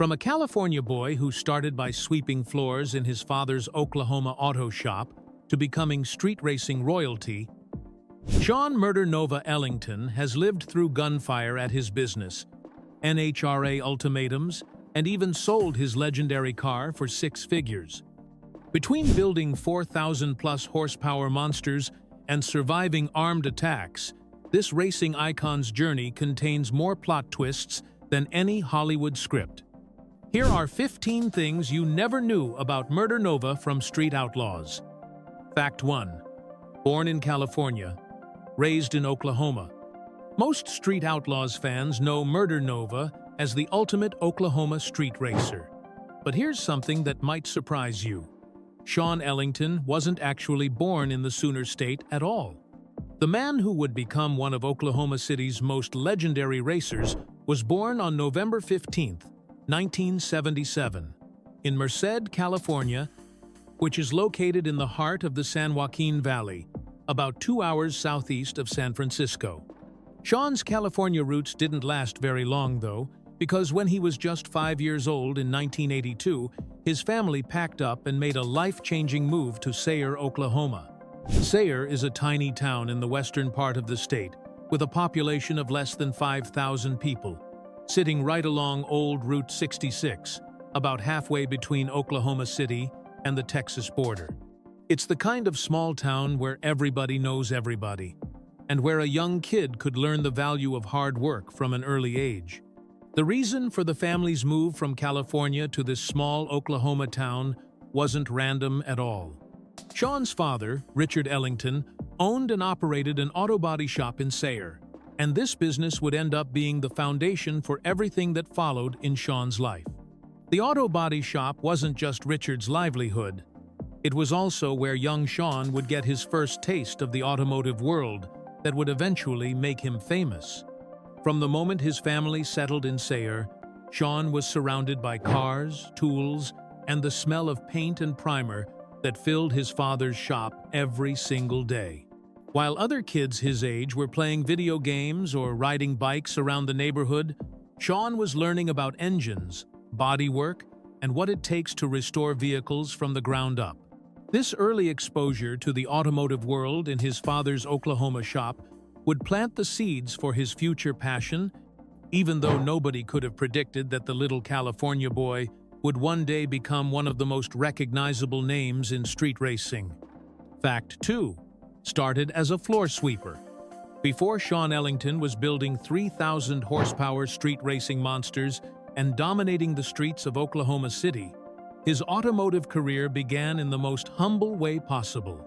From a California boy who started by sweeping floors in his father's Oklahoma auto shop to becoming street racing royalty, Sean "Murder Nova" Ellington has lived through gunfire at his business, NHRA ultimatums, and even sold his legendary car for six figures. Between building 4,000-plus horsepower monsters and surviving armed attacks, this racing icon's journey contains more plot twists than any Hollywood script. Here are 15 things you never knew about Murder Nova from Street Outlaws. Fact 1. Born in California, raised in Oklahoma. Most Street Outlaws fans know Murder Nova as the ultimate Oklahoma street racer. But here's something that might surprise you. Sean Ellington wasn't actually born in the Sooner State at all. The man who would become one of Oklahoma City's most legendary racers was born on November 15, 1977, in Merced, California, which is located in the heart of the San Joaquin Valley, about 2 hours southeast of San Francisco. Sean's California roots didn't last very long, though, because when he was just 5 years old in 1982, his family packed up and made a life-changing move to Sayre, Oklahoma. Sayre is a tiny town in the western part of the state, with a population of less than 5,000 people, sitting right along Old Route 66, about halfway between Oklahoma City and the Texas border. It's the kind of small town where everybody knows everybody, and where a young kid could learn the value of hard work from an early age. The reason for the family's move from California to this small Oklahoma town wasn't random at all. Sean's father, Richard Ellington, owned and operated an auto body shop in Sayre, and this business would end up being the foundation for everything that followed in Sean's life. The auto body shop wasn't just Richard's livelihood. It was also where young Sean would get his first taste of the automotive world that would eventually make him famous. From the moment his family settled in Sayre, Sean was surrounded by cars, tools, and the smell of paint and primer that filled his father's shop every single day. While other kids his age were playing video games or riding bikes around the neighborhood, Sean was learning about engines, bodywork, and what it takes to restore vehicles from the ground up. This early exposure to the automotive world in his father's Oklahoma shop would plant the seeds for his future passion, even though nobody could have predicted that the little California boy would one day become one of the most recognizable names in street racing. Fact 2. Started as a floor sweeper. Before Sean Ellington was building 3,000 horsepower street racing monsters and dominating the streets of Oklahoma City, his automotive career began in the most humble way possible,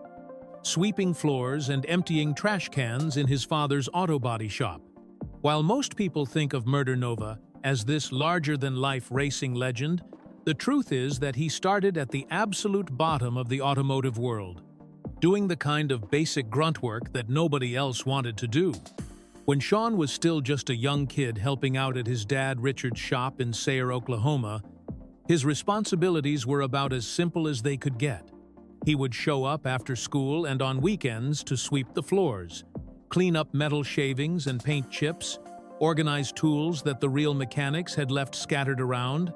sweeping floors and emptying trash cans in his father's auto body shop. While most people think of Murder Nova as this larger-than-life racing legend, the truth is that he started at the absolute bottom of the automotive world, doing the kind of basic grunt work that nobody else wanted to do. When Sean was still just a young kid helping out at his dad Richard's shop in Sayre, Oklahoma, his responsibilities were about as simple as they could get. He would show up after school and on weekends to sweep the floors, clean up metal shavings and paint chips, organize tools that the real mechanics had left scattered around,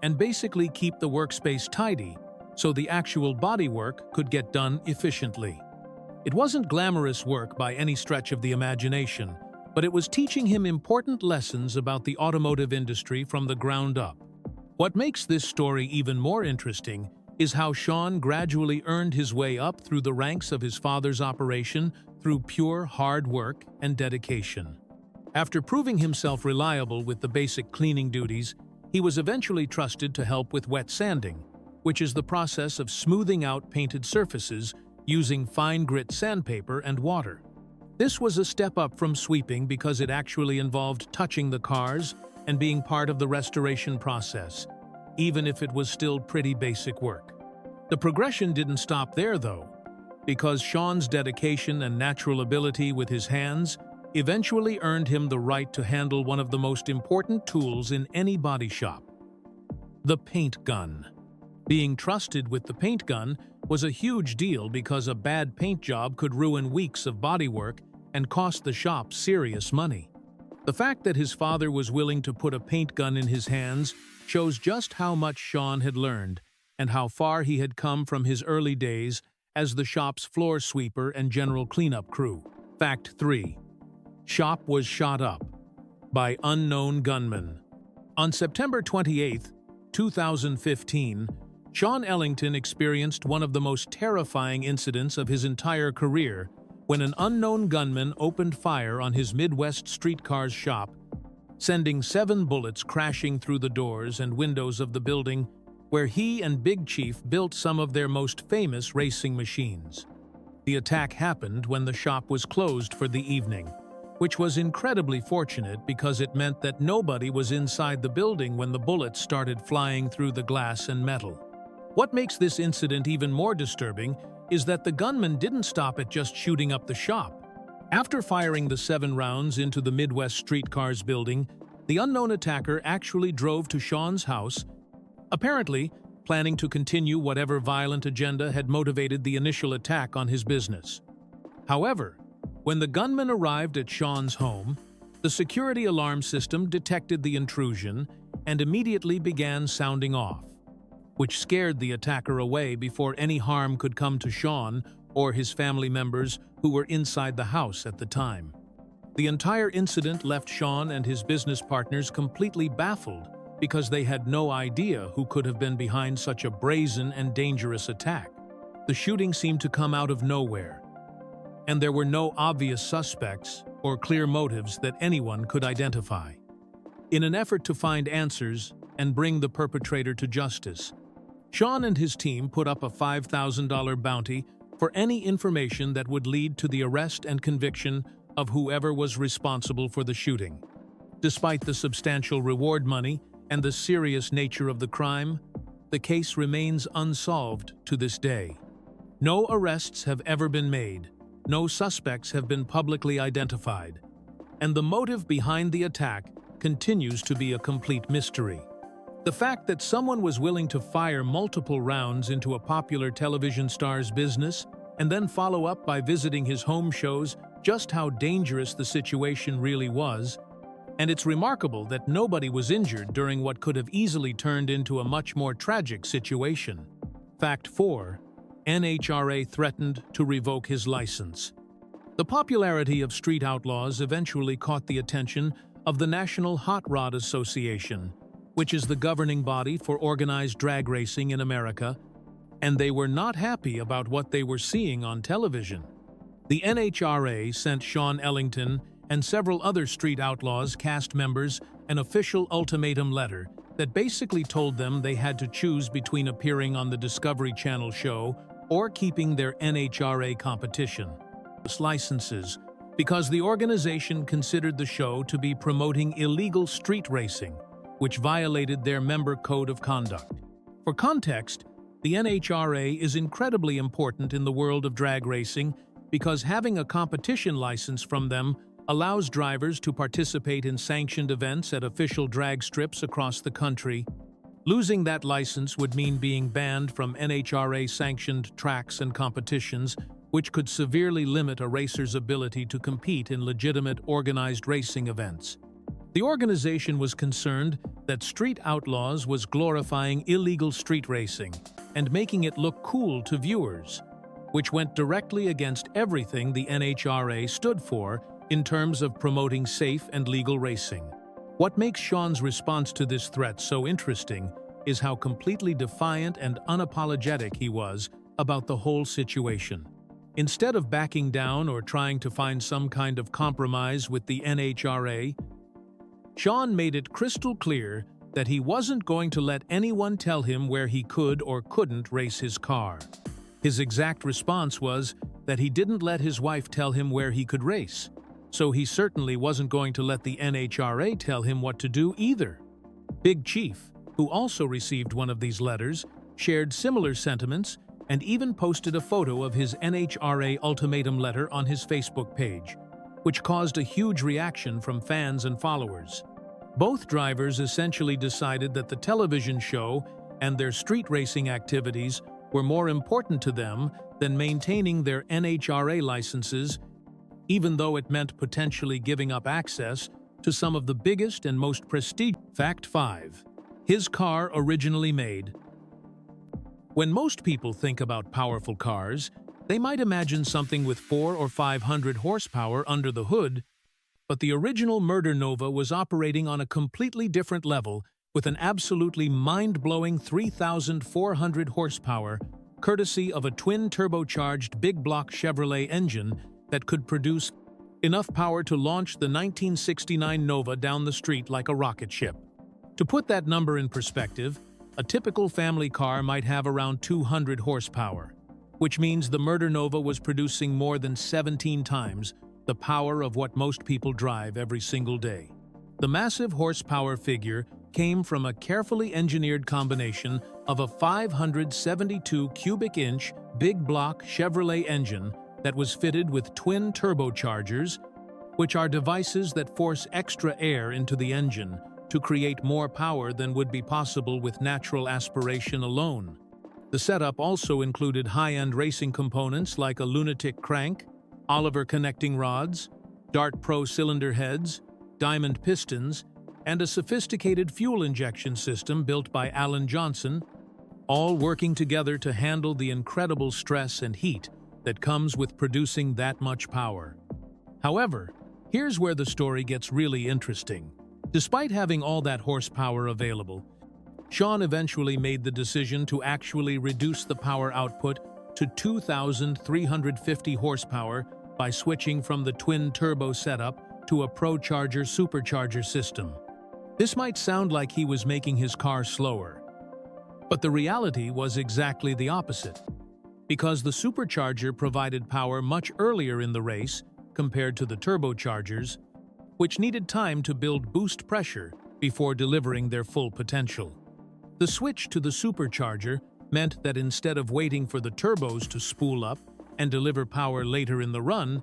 and basically keep the workspace tidy so the actual bodywork could get done efficiently. It wasn't glamorous work by any stretch of the imagination, but it was teaching him important lessons about the automotive industry from the ground up. What makes this story even more interesting is how Sean gradually earned his way up through the ranks of his father's operation through pure hard work and dedication. After proving himself reliable with the basic cleaning duties, he was eventually trusted to help with wet sanding, which is the process of smoothing out painted surfaces using fine grit sandpaper and water. This was a step up from sweeping because it actually involved touching the cars and being part of the restoration process, even if it was still pretty basic work. The progression didn't stop there, though, because Sean's dedication and natural ability with his hands eventually earned him the right to handle one of the most important tools in any body shop: the paint gun. Being trusted with the paint gun was a huge deal because a bad paint job could ruin weeks of bodywork and cost the shop serious money. The fact that his father was willing to put a paint gun in his hands shows just how much Sean had learned and how far he had come from his early days as the shop's floor sweeper and general cleanup crew. Fact 3. Shop was shot up by unknown gunmen. On September 28, 2015, Sean Ellington experienced one of the most terrifying incidents of his entire career when an unknown gunman opened fire on his Midwest streetcar's shop, sending 7 bullets crashing through the doors and windows of the building where he and Big Chief built some of their most famous racing machines. The attack happened when the shop was closed for the evening, which was incredibly fortunate because it meant that nobody was inside the building when the bullets started flying through the glass and metal. What makes this incident even more disturbing is that the gunman didn't stop at just shooting up the shop. After firing the 7 rounds into the Midwest Streetcars building, the unknown attacker actually drove to Sean's house, apparently planning to continue whatever violent agenda had motivated the initial attack on his business. However, when the gunman arrived at Sean's home, the security alarm system detected the intrusion and immediately began sounding off, which scared the attacker away before any harm could come to Sean or his family members who were inside the house at the time. The entire incident left Sean and his business partners completely baffled because they had no idea who could have been behind such a brazen and dangerous attack. The shooting seemed to come out of nowhere, and there were no obvious suspects or clear motives that anyone could identify. In an effort to find answers and bring the perpetrator to justice, Sean and his team put up a $5,000 bounty for any information that would lead to the arrest and conviction of whoever was responsible for the shooting. Despite the substantial reward money and the serious nature of the crime, the case remains unsolved to this day. No arrests have ever been made, no suspects have been publicly identified, and the motive behind the attack continues to be a complete mystery. The fact that someone was willing to fire multiple rounds into a popular television star's business and then follow up by visiting his home shows just how dangerous the situation really was, and it's remarkable that nobody was injured during what could have easily turned into a much more tragic situation. Fact 4. NHRA threatened to revoke his license. The popularity of street outlaws eventually caught the attention of the National Hot Rod Association, which is the governing body for organized drag racing in America, and they were not happy about what they were seeing on television. The NHRA sent Sean Ellington and several other street outlaws cast members an official ultimatum letter that basically told them they had to choose between appearing on the Discovery Channel show or keeping their NHRA competition licenses because the organization considered the show to be promoting illegal street racing, which violated their member code of conduct. For context, the NHRA is incredibly important in the world of drag racing because having a competition license from them allows drivers to participate in sanctioned events at official drag strips across the country. Losing that license would mean being banned from NHRA-sanctioned tracks and competitions, which could severely limit a racer's ability to compete in legitimate organized racing events. The organization was concerned that Street Outlaws was glorifying illegal street racing and making it look cool to viewers, which went directly against everything the NHRA stood for in terms of promoting safe and legal racing. What makes Sean's response to this threat so interesting is how completely defiant and unapologetic he was about the whole situation. Instead of backing down or trying to find some kind of compromise with the NHRA, Sean made it crystal clear that he wasn't going to let anyone tell him where he could or couldn't race his car. His exact response was that he didn't let his wife tell him where he could race, so he certainly wasn't going to let the NHRA tell him what to do either. Big Chief, who also received one of these letters, shared similar sentiments and even posted a photo of his NHRA ultimatum letter on his Facebook page, which caused a huge reaction from fans and followers. Both drivers essentially decided that the television show and their street racing activities were more important to them than maintaining their NHRA licenses, even though it meant potentially giving up access to some of the biggest and most prestigious. Fact 5. his car originally made. When most people think about powerful cars, they might imagine something with 400 or 500 horsepower under the hood, but the original Murder Nova was operating on a completely different level with an absolutely mind-blowing 3,400 horsepower, courtesy of a twin-turbocharged big-block Chevrolet engine that could produce enough power to launch the 1969 Nova down the street like a rocket ship. To put that number in perspective, a typical family car might have around 200 horsepower, which means the Murder Nova was producing more than 17 times the power of what most people drive every single day. The massive horsepower figure came from a carefully engineered combination of a 572 cubic inch big block Chevrolet engine that was fitted with twin turbochargers, which are devices that force extra air into the engine to create more power than would be possible with natural aspiration alone. The setup also included high-end racing components like a lunatic crank, Oliver connecting rods, Dart Pro cylinder heads, diamond pistons, and a sophisticated fuel injection system built by Alan Johnson, all working together to handle the incredible stress and heat that comes with producing that much power. However, here's where the story gets really interesting. Despite having all that horsepower available, Sean eventually made the decision to actually reduce the power output to 2,350 horsepower by switching from the twin-turbo setup to a ProCharger supercharger system. This might sound like he was making his car slower, but the reality was exactly the opposite, because the supercharger provided power much earlier in the race compared to the turbochargers, which needed time to build boost pressure before delivering their full potential. The switch to the supercharger meant that instead of waiting for the turbos to spool up and deliver power later in the run,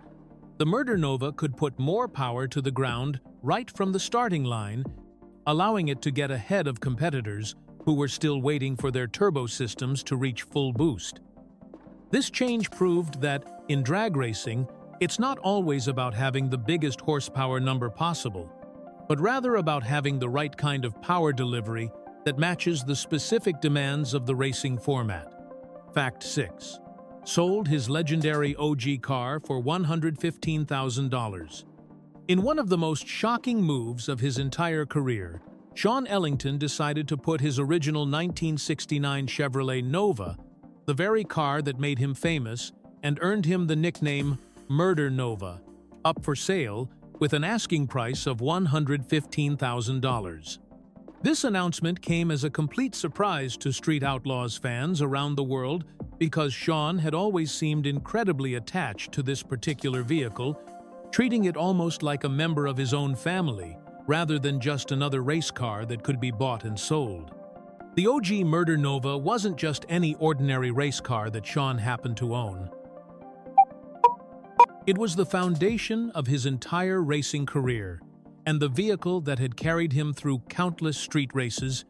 the Murder Nova could put more power to the ground right from the starting line, allowing it to get ahead of competitors who were still waiting for their turbo systems to reach full boost. This change proved that, in drag racing, it's not always about having the biggest horsepower number possible, but rather about having the right kind of power delivery that matches the specific demands of the racing format. Fact 6. Sold his legendary OG car for $115,000. In one of the most shocking moves of his entire career, Sean Ellington decided to put his original 1969 Chevrolet Nova, the very car that made him famous and earned him the nickname Murder Nova, up for sale with an asking price of $115,000. This announcement came as a complete surprise to Street Outlaws fans around the world because Sean had always seemed incredibly attached to this particular vehicle, treating it almost like a member of his own family rather than just another race car that could be bought and sold. The OG Murder Nova wasn't just any ordinary race car that Sean happened to own. It was the foundation of his entire racing career, and the vehicle that had carried him through countless street races,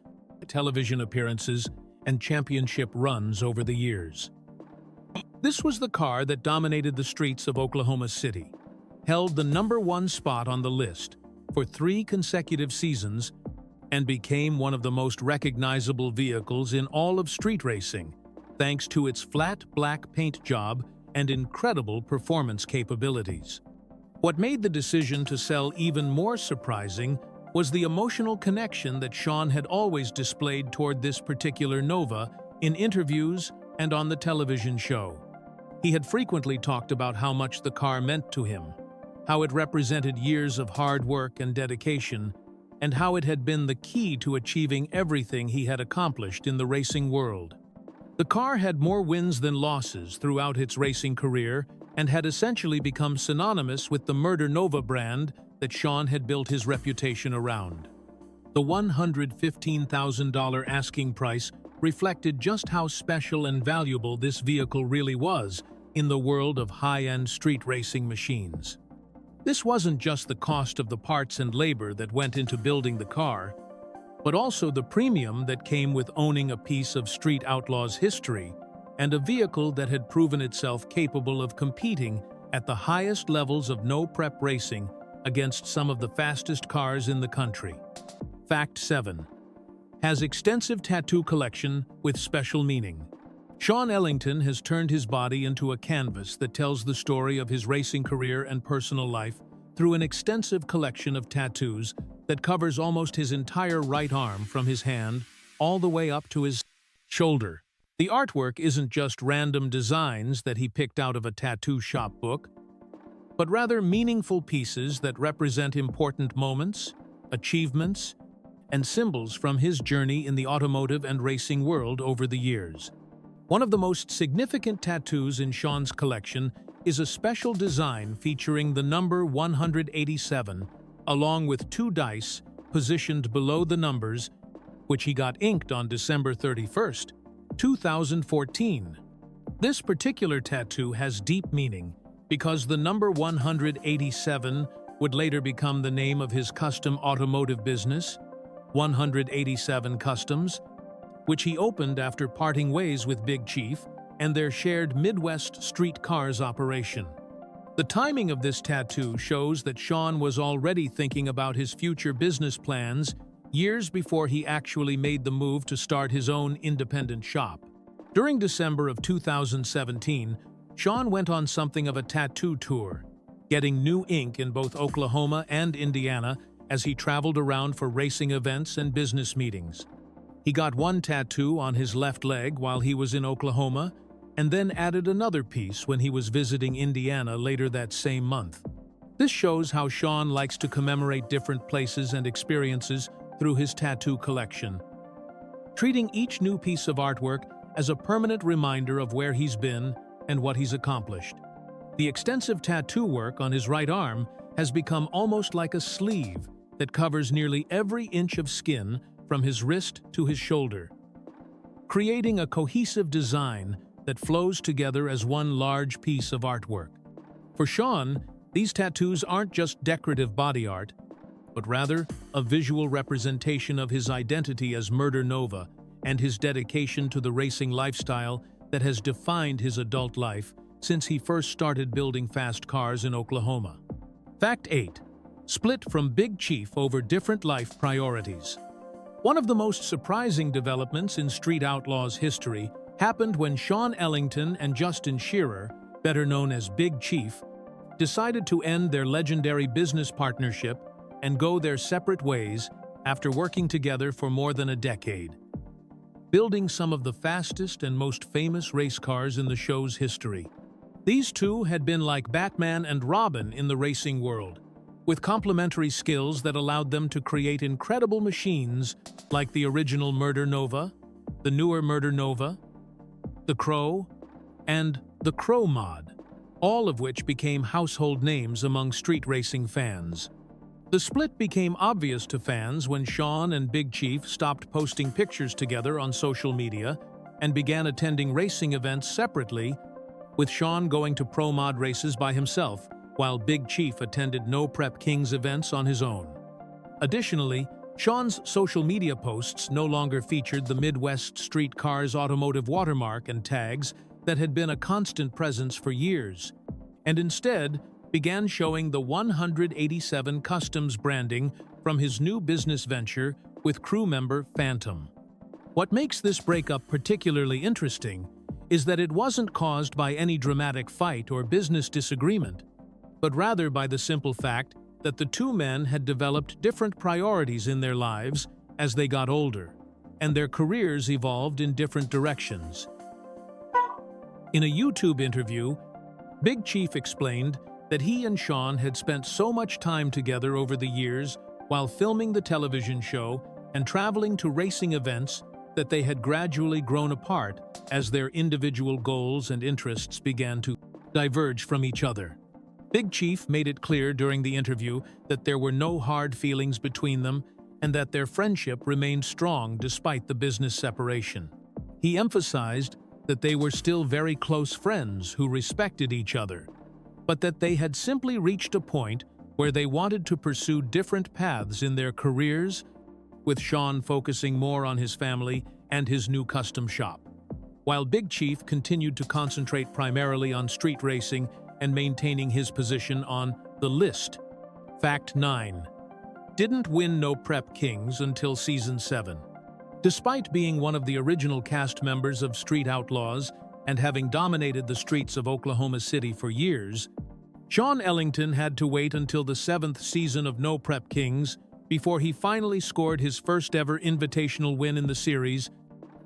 television appearances, and championship runs over the years. This was the car that dominated the streets of Oklahoma City, held the #1 spot on the list for 3 consecutive seasons, and became one of the most recognizable vehicles in all of street racing, thanks to its flat black paint job and incredible performance capabilities. What made the decision to sell even more surprising was the emotional connection that Sean had always displayed toward this particular Nova in interviews and on the television show. He had frequently talked about how much the car meant to him, how it represented years of hard work and dedication, and how it had been the key to achieving everything he had accomplished in the racing world. The car had more wins than losses throughout its racing career and had essentially become synonymous with the Murder Nova brand that Sean had built his reputation around. The $115,000 asking price reflected just how special and valuable this vehicle really was in the world of high-end street racing machines. This wasn't just the cost of the parts and labor that went into building the car, but also the premium that came with owning a piece of Street Outlaws history and a vehicle that had proven itself capable of competing at the highest levels of no-prep racing against some of the fastest cars in the country. Fact 7. has extensive tattoo collection with special meaning. Sean Ellington has turned his body into a canvas that tells the story of his racing career and personal life through an extensive collection of tattoos that covers almost his entire right arm from his hand all the way up to his shoulder. The artwork isn't just random designs that he picked out of a tattoo shop book, but rather meaningful pieces that represent important moments, achievements, and symbols from his journey in the automotive and racing world over the years. One of the most significant tattoos in Sean's collection is a special design featuring the number 187, along with 2 dice positioned below the numbers, which he got inked on December 31st, 2014. This particular tattoo has deep meaning because the number 187 would later become the name of his custom automotive business, 187 Customs, which he opened after parting ways with Big Chief and their shared Midwest street cars operation. The timing of this tattoo shows that Sean was already thinking about his future business plans years before he actually made the move to start his own independent shop. During December of 2017, Sean went on something of a tattoo tour, getting new ink in both Oklahoma and Indiana as he traveled around for racing events and business meetings. He got one tattoo on his left leg while he was in Oklahoma, and then added another piece when he was visiting Indiana later that same month. This shows how Sean likes to commemorate different places and experiences through his tattoo collection, treating each new piece of artwork as a permanent reminder of where he's been and what he's accomplished. The extensive tattoo work on his right arm has become almost like a sleeve that covers nearly every inch of skin from his wrist to his shoulder, creating a cohesive design that flows together as one large piece of artwork. For Sean, these tattoos aren't just decorative body art, but rather a visual representation of his identity as Murder Nova and his dedication to the racing lifestyle that has defined his adult life since he first started building fast cars in Oklahoma. Fact 8. Split from Big Chief over different life priorities. One of the most surprising developments in Street Outlaws history happened when Sean Ellington and Justin Shearer, better known as Big Chief, decided to end their legendary business partnership and go their separate ways after working together for more than a decade, building some of the fastest and most famous race cars in the show's history. These two had been like Batman and Robin in the racing world, with complementary skills that allowed them to create incredible machines like the original Murder Nova, the newer Murder Nova, the Crow, and the Crow Mod, all of which became household names among street racing fans. The split became obvious to fans when Sean and Big Chief stopped posting pictures together on social media and began attending racing events separately, with Sean going to Pro Mod races by himself, while Big Chief attended No Prep Kings events on his own. Additionally, Sean's social media posts no longer featured the Midwest Street Cars automotive watermark and tags that had been a constant presence for years, and instead began showing the 187 Customs branding from his new business venture with crew member Phantom. What makes this breakup particularly interesting is that it wasn't caused by any dramatic fight or business disagreement, but rather by the simple fact that the two men had developed different priorities in their lives as they got older, and their careers evolved in different directions. In a YouTube interview, Big Chief explained that he and Sean had spent so much time together over the years while filming the television show and traveling to racing events that they had gradually grown apart as their individual goals and interests began to diverge from each other. Big Chief made it clear during the interview that there were no hard feelings between them and that their friendship remained strong despite the business separation. He emphasized that they were still very close friends who respected each other, but that they had simply reached a point where they wanted to pursue different paths in their careers, with Sean focusing more on his family and his new custom shop, while Big Chief continued to concentrate primarily on street racing and maintaining his position on the list. Fact 9. Didn't win No Prep Kings until Season 7. Despite being one of the original cast members of Street Outlaws and having dominated the streets of Oklahoma City for years, Sean Ellington had to wait until the 7th season of No Prep Kings before he finally scored his first-ever invitational win in the series,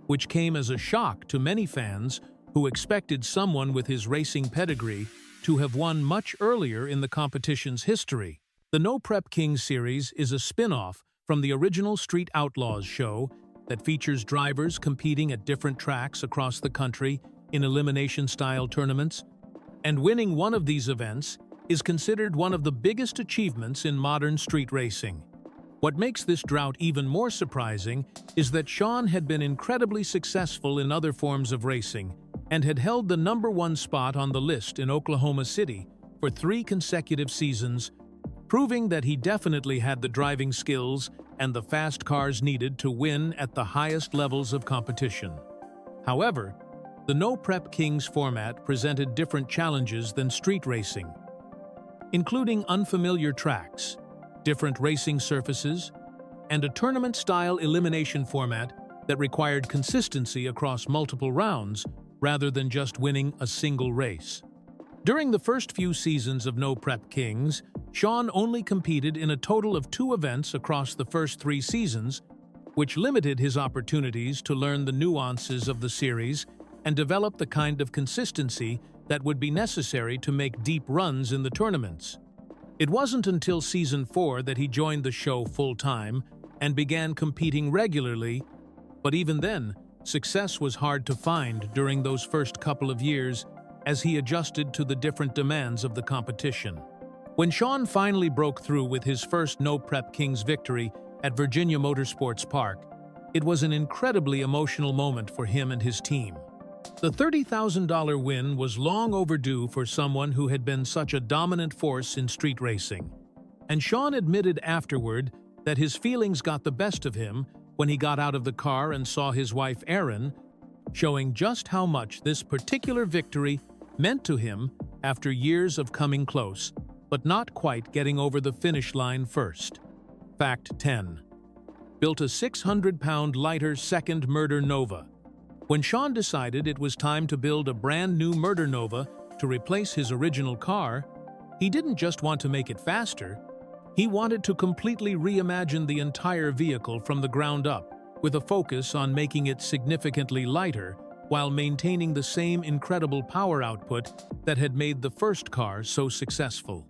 which came as a shock to many fans who expected someone with his racing pedigree to have won much earlier in the competition's history. The No Prep Kings series is a spin-off from the original Street Outlaws show that features drivers competing at different tracks across the country in elimination-style tournaments, and winning one of these events is considered one of the biggest achievements in modern street racing. What makes this drought even more surprising is that Sean had been incredibly successful in other forms of racing and had held the #1 spot on the list in Oklahoma City for 3 consecutive seasons, proving that he definitely had the driving skills and the fast cars needed to win at the highest levels of competition. However, the No Prep Kings format presented different challenges than street racing, including unfamiliar tracks, different racing surfaces, and a tournament-style elimination format that required consistency across multiple rounds rather than just winning a single race. During the first few seasons of No Prep Kings, Sean only competed in a total of 2 events across the first 3 seasons, which limited his opportunities to learn the nuances of the series and develop the kind of consistency that would be necessary to make deep runs in the tournaments. It wasn't until Season 4 that he joined the show full-time and began competing regularly, but even then, success was hard to find during those first couple of years as he adjusted to the different demands of the competition. When Sean finally broke through with his first No Prep Kings victory at Virginia Motorsports Park, it was an incredibly emotional moment for him and his team. The $30,000 win was long overdue for someone who had been such a dominant force in street racing, and Sean admitted afterward that his feelings got the best of him when he got out of the car and saw his wife Erin, showing just how much this particular victory meant to him after years of coming close, but not quite getting over the finish line first. Fact 10. Built a 600-pound lighter second Murder Nova. When Sean decided it was time to build a brand new Murder Nova to replace his original car, he didn't just want to make it faster, he wanted to completely reimagine the entire vehicle from the ground up, with a focus on making it significantly lighter while maintaining the same incredible power output that had made the first car so successful.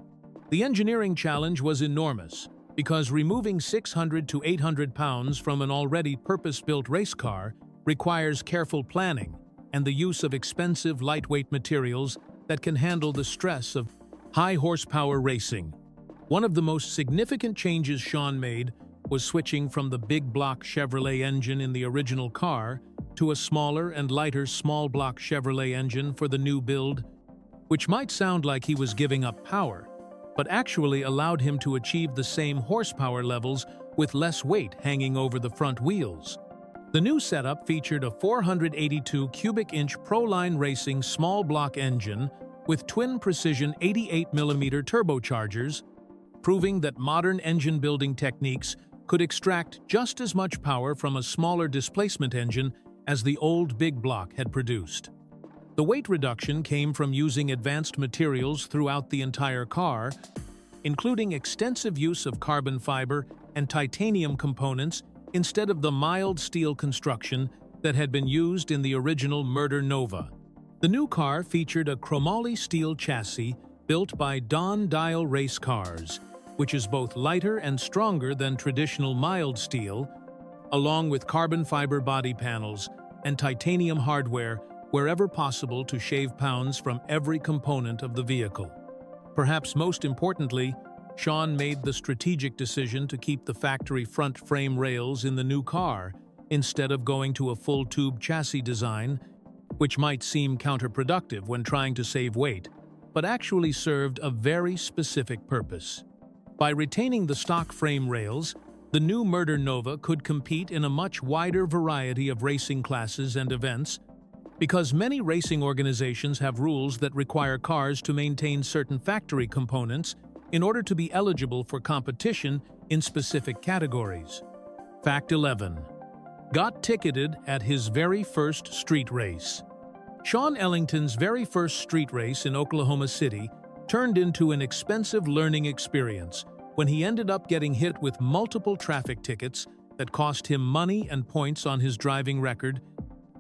The engineering challenge was enormous, because removing 600 to 800 pounds from an already purpose-built race car requires careful planning and the use of expensive lightweight materials that can handle the stress of high-horsepower racing. One of the most significant changes Sean made was switching from the big block Chevrolet engine in the original car to a smaller and lighter small block Chevrolet engine for the new build, which might sound like he was giving up power, but actually allowed him to achieve the same horsepower levels with less weight hanging over the front wheels. The new setup featured a 482 cubic inch Proline Racing small block engine with twin precision 88mm turbochargers, proving that modern engine building techniques could extract just as much power from a smaller displacement engine as the old big block had produced. The weight reduction came from using advanced materials throughout the entire car, including extensive use of carbon fiber and titanium components instead of the mild steel construction that had been used in the original Murder Nova. The new car featured a chromoly steel chassis built by Don Dial Race Cars, which is both lighter and stronger than traditional mild steel, along with carbon fiber body panels and titanium hardware wherever possible to shave pounds from every component of the vehicle. Perhaps most importantly, Sean made the strategic decision to keep the factory front frame rails in the new car instead of going to a full-tube chassis design, which might seem counterproductive when trying to save weight, but actually served a very specific purpose. By retaining the stock frame rails, the new Murder Nova could compete in a much wider variety of racing classes and events, because many racing organizations have rules that require cars to maintain certain factory components in order to be eligible for competition in specific categories. Fact 11. got ticketed at his very first street race. Sean Ellington's very first street race in Oklahoma City turned into an expensive learning experience when he ended up getting hit with multiple traffic tickets that cost him money and points on his driving record,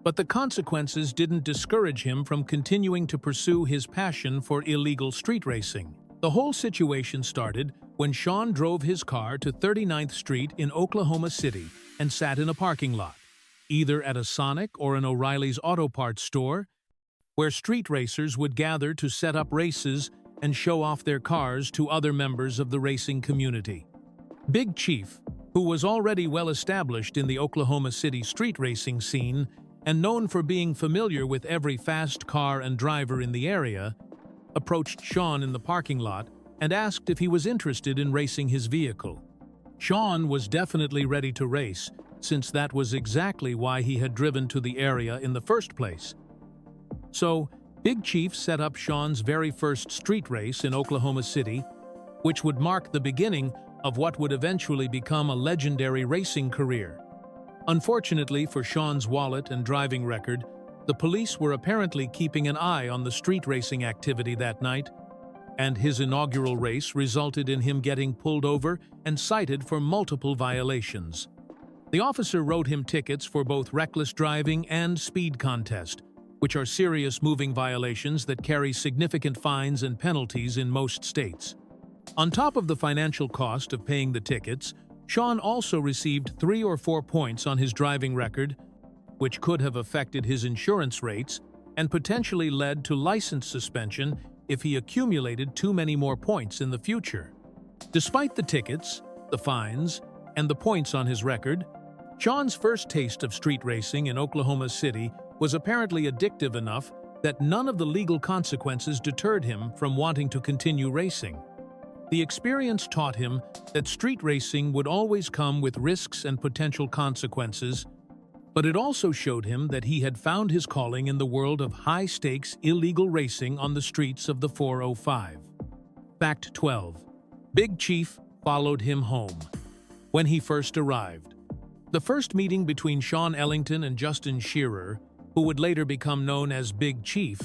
but the consequences didn't discourage him from continuing to pursue his passion for illegal street racing. The whole situation started when Sean drove his car to 39th Street in Oklahoma City and sat in a parking lot, either at a Sonic or an O'Reilly's Auto Parts store, where street racers would gather to set up races and show off their cars to other members of the racing community. Big Chief, who was already well established in the Oklahoma City street racing scene and known for being familiar with every fast car and driver in the area, approached Sean in the parking lot and asked if he was interested in racing his vehicle. Sean was definitely ready to race, since that was exactly why he had driven to the area in the first place. So, Big Chief set up Sean's very first street race in Oklahoma City, which would mark the beginning of what would eventually become a legendary racing career. Unfortunately for Sean's wallet and driving record, the police were apparently keeping an eye on the street racing activity that night, and his inaugural race resulted in him getting pulled over and cited for multiple violations. The officer wrote him tickets for both reckless driving and speed contest, which are serious moving violations that carry significant fines and penalties in most states. On top of the financial cost of paying the tickets, Sean also received 3 or 4 points on his driving record, which could have affected his insurance rates and potentially led to license suspension if he accumulated too many more points in the future. Despite the tickets, the fines, and the points on his record, Sean's first taste of street racing in Oklahoma City was apparently addictive enough that none of the legal consequences deterred him from wanting to continue racing. The experience taught him that street racing would always come with risks and potential consequences, but it also showed him that he had found his calling in the world of high-stakes illegal racing on the streets of the 405. Fact 12. Big Chief followed him home. When he first arrived, the first meeting between Sean Ellington and Justin Shearer, who would later become known as Big Chief,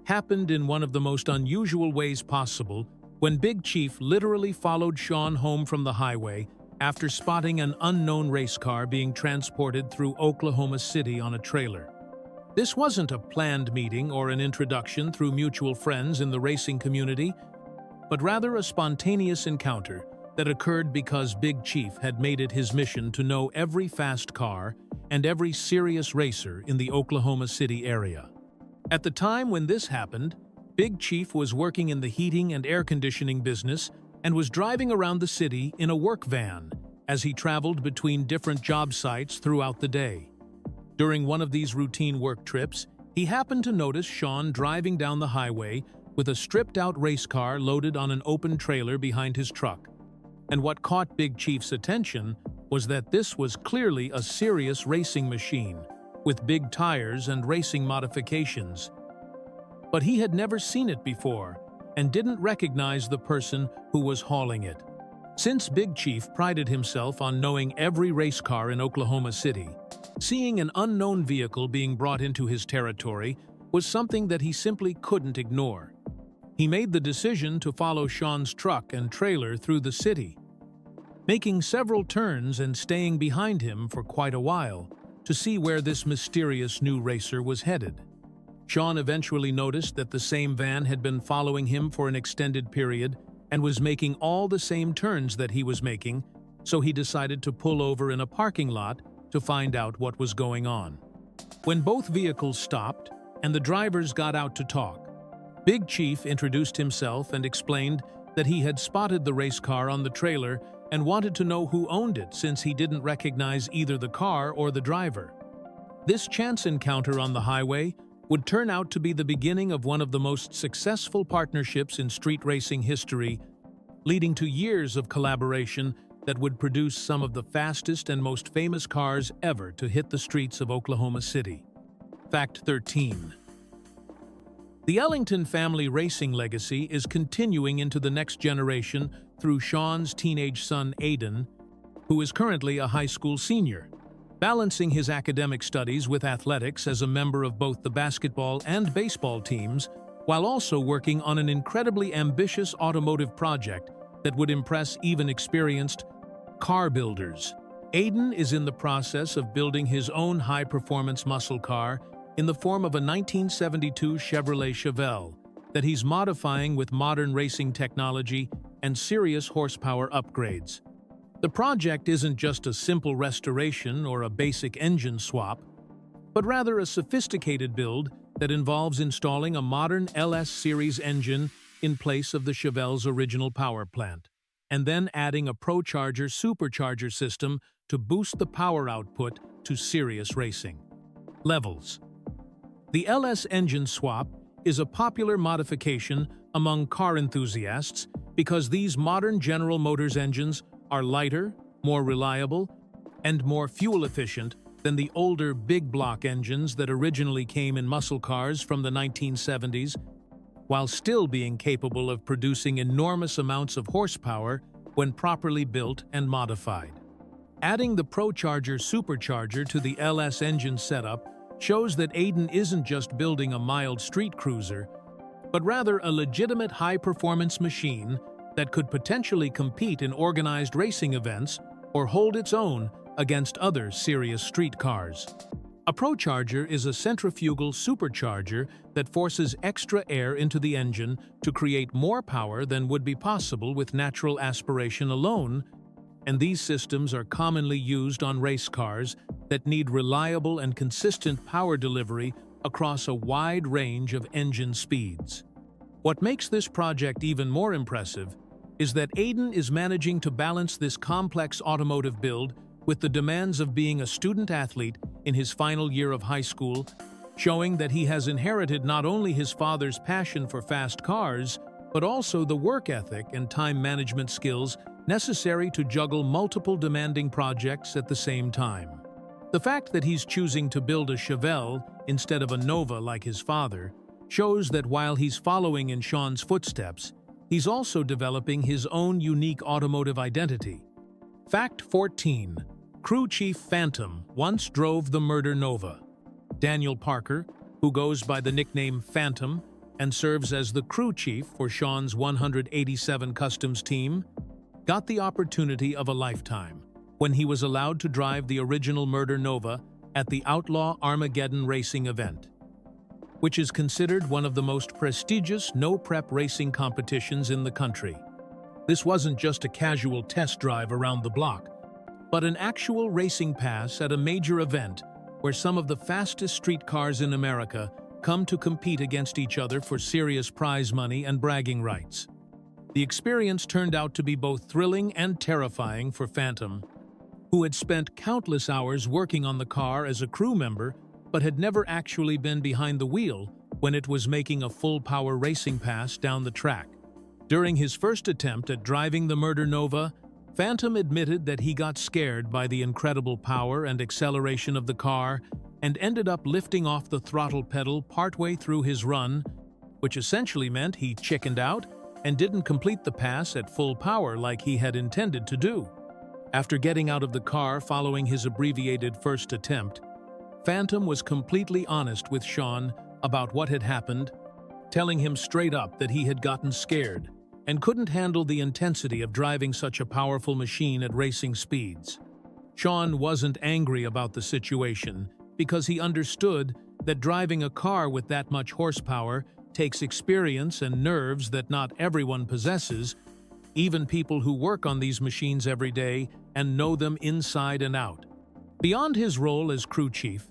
happened in one of the most unusual ways possible when Big Chief literally followed Sean home from the highway after spotting an unknown race car being transported through Oklahoma City on a trailer. This wasn't a planned meeting or an introduction through mutual friends in the racing community, but rather a spontaneous encounter that occurred because Big Chief had made it his mission to know every fast car and every serious racer in the Oklahoma City area. At the time when this happened, Big Chief was working in the heating and air conditioning business and was driving around the city in a work van as he traveled between different job sites throughout the day. During one of these routine work trips, he happened to notice Sean driving down the highway with a stripped-out race car loaded on an open trailer behind his truck. And what caught Big Chief's attention was that this was clearly a serious racing machine, with big tires and racing modifications. But he had never seen it before and didn't recognize the person who was hauling it. Since Big Chief prided himself on knowing every race car in Oklahoma City, seeing an unknown vehicle being brought into his territory was something that he simply couldn't ignore. He made the decision to follow Sean's truck and trailer through the city, making several turns and staying behind him for quite a while to see where this mysterious new racer was headed. Sean eventually noticed that the same van had been following him for an extended period and was making all the same turns that he was making, so he decided to pull over in a parking lot to find out what was going on. When both vehicles stopped and the drivers got out to talk, Big Chief introduced himself and explained that he had spotted the race car on the trailer and wanted to know who owned it since he didn't recognize either the car or the driver. This chance encounter on the highway would turn out to be the beginning of one of the most successful partnerships in street racing history, leading to years of collaboration that would produce some of the fastest and most famous cars ever to hit the streets of Oklahoma City. Fact 13. The Ellington family racing legacy is continuing into the next generation through Sean's teenage son Aiden, who is currently a high school senior. balancing his academic studies with athletics as a member of both the basketball and baseball teams, while also working on an incredibly ambitious automotive project that would impress even experienced car builders. Aiden is in the process of building his own high-performance muscle car in the form of a 1972 Chevrolet Chevelle that he's modifying with modern racing technology and serious horsepower upgrades. The project isn't just a simple restoration or a basic engine swap, but rather a sophisticated build that involves installing a modern LS series engine in place of the Chevelle's original power plant, and then adding a ProCharger supercharger system to boost the power output to serious racing levels. The LS engine swap is a popular modification among car enthusiasts because these modern General Motors engines are lighter, more reliable, and more fuel-efficient than the older big block engines that originally came in muscle cars from the 1970s, while still being capable of producing enormous amounts of horsepower when properly built and modified. Adding the ProCharger supercharger to the LS engine setup shows that Aiden isn't just building a mild street cruiser, but rather a legitimate high-performance machine that could potentially compete in organized racing events or hold its own against other serious street cars. A ProCharger is a centrifugal supercharger that forces extra air into the engine to create more power than would be possible with natural aspiration alone, and these systems are commonly used on race cars that need reliable and consistent power delivery across a wide range of engine speeds. What makes this project even more impressive is that Aiden is managing to balance this complex automotive build with the demands of being a student athlete in his final year of high school, showing that he has inherited not only his father's passion for fast cars, but also the work ethic and time management skills necessary to juggle multiple demanding projects at the same time. The fact that he's choosing to build a Chevelle instead of a Nova like his father shows that while he's following in Sean's footsteps, he's also developing his own unique automotive identity. Fact 14. Crew Chief Phantom once drove the Murder Nova. Daniel Parker, who goes by the nickname Phantom and serves as the crew chief for Sean's 187 Customs team, got the opportunity of a lifetime when he was allowed to drive the original Murder Nova at the Outlaw Armageddon racing event, which is considered one of the most prestigious no-prep racing competitions in the country. This wasn't just a casual test drive around the block, but an actual racing pass at a major event where some of the fastest street cars in America come to compete against each other for serious prize money and bragging rights. The experience turned out to be both thrilling and terrifying for Phantom, who had spent countless hours working on the car as a crew member but had never actually been behind the wheel when it was making a full-power racing pass down the track. During his first attempt at driving the Murder Nova, Phantom admitted that he got scared by the incredible power and acceleration of the car and ended up lifting off the throttle pedal partway through his run, which essentially meant he chickened out and didn't complete the pass at full power like he had intended to do. After getting out of the car following his abbreviated first attempt, Phantom was completely honest with Sean about what had happened, telling him straight up that he had gotten scared and couldn't handle the intensity of driving such a powerful machine at racing speeds. Sean wasn't angry about the situation because he understood that driving a car with that much horsepower takes experience and nerves that not everyone possesses, even people who work on these machines every day and know them inside and out. Beyond his role as crew chief,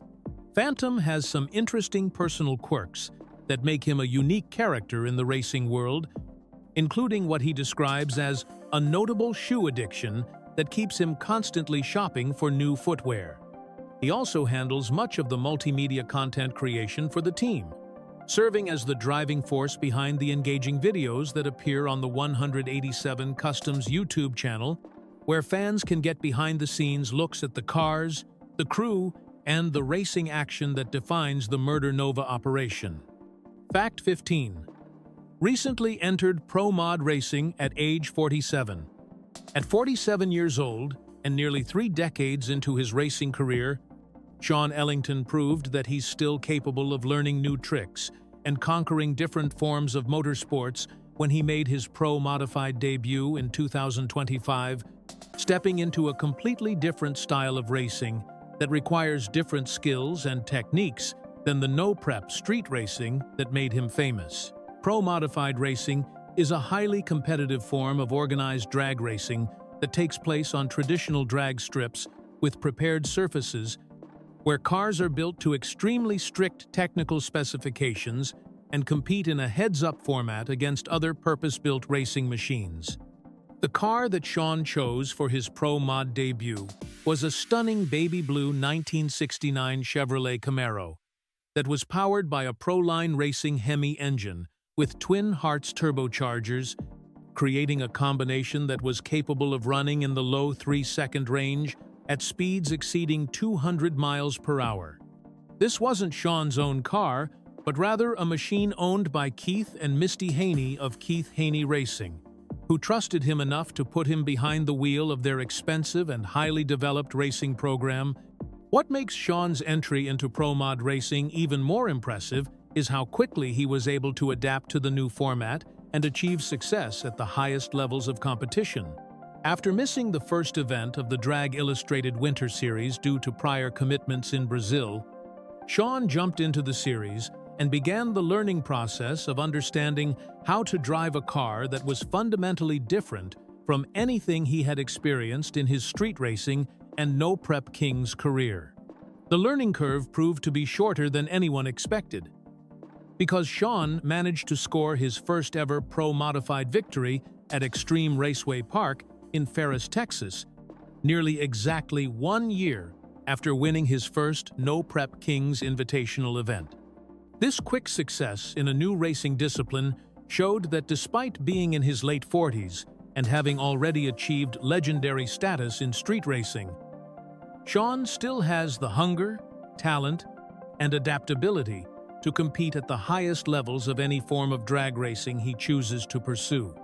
Phantom has some interesting personal quirks that make him a unique character in the racing world, including what he describes as a notable shoe addiction that keeps him constantly shopping for new footwear. He also handles much of the multimedia content creation for the team, serving as the driving force behind the engaging videos that appear on the 187 Customs YouTube channel, where fans can get behind-the-scenes looks at the cars, the crew, and the racing action that defines the Murder Nova operation. Fact 15. Recently entered pro mod racing at age 47. At 47 years old and nearly 3 decades into his racing career, Sean Ellington proved that he's still capable of learning new tricks and conquering different forms of motorsports when he made his pro-modified debut in 2025, stepping into a completely different style of racing that requires different skills and techniques than the no-prep street racing that made him famous. Pro-modified racing is a highly competitive form of organized drag racing that takes place on traditional drag strips with prepared surfaces where cars are built to extremely strict technical specifications and compete in a heads-up format against other purpose-built racing machines. The car that Sean chose for his pro-mod debut was a stunning baby blue 1969 Chevrolet Camaro that was powered by a Proline Racing Hemi engine with twin Hearts turbochargers, creating a combination that was capable of running in the low 3-second range at speeds exceeding 200 miles per hour. This wasn't Sean's own car, but rather a machine owned by Keith and Misty Haney of Keith Haney Racing, who trusted him enough to put him behind the wheel of their expensive and highly developed racing program. What makes Sean's entry into pro-mod racing even more impressive is how quickly he was able to adapt to the new format and achieve success at the highest levels of competition. After missing the first event of the Drag Illustrated Winter Series due to prior commitments in Brazil, Sean jumped into the series and began the learning process of understanding how to drive a car that was fundamentally different from anything he had experienced in his street racing and no-prep King's career. The learning curve proved to be shorter than anyone expected, because Sean managed to score his first-ever pro-modified victory at Extreme Raceway Park in Ferris, Texas, nearly exactly 1 year after winning his first no-prep King's Invitational event. This quick success in a new racing discipline showed that despite being in his late 40s and having already achieved legendary status in street racing, Sean still has the hunger, talent, and adaptability to compete at the highest levels of any form of drag racing he chooses to pursue.